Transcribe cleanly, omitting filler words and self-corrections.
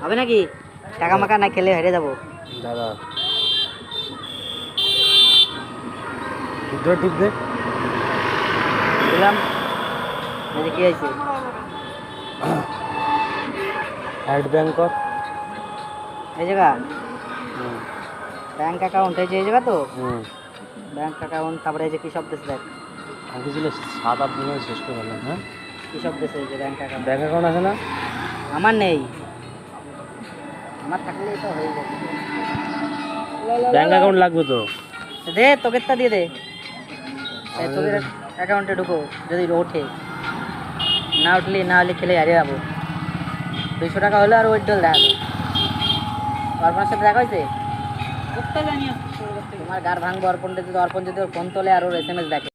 হবে নাকি? টাকা মাকা না খেলে হেরে যাবো। দাদা উদ্ধার টিপ দে দিলাম। এই যে কি হয়েছে? অ্যাড ব্যাংক কর। এই জায়গা ব্যাংক অ্যাকাউন্ট, এই যে এই জায়গা তো ব্যাংক অ্যাকাউন্ট। তারপরে এই যে কি সব দেশ দেখ, আমি ছিল 7-8 দিনে শেষ করে ফেললাম। হ্যাঁ কি সব দেশ, এই যে ব্যাংক অ্যাকাউন্ট। ব্যাংক অ্যাকাউন্ট আছে না? আমার নেই, আমার থাকলে তো হয়ে যাবে। ব্যাংক অ্যাকাউন্ট লাগবে তো। দে তোকেরটা দিয়ে দে। এই তোদের অ্যাকাউন্টে ঢুকো, যদি ওঠে। না উঠলে না হলে খেলে হারিয়ে যাবো। 200 টাকা হলে আর ওই ডল দেখাবে। অর্পণের সাথে দেখা হয়েছে? তোমার গার ভাঙবো। অর্পণ যদি ওর ফোন তোলে আর ওর SMS দেখে।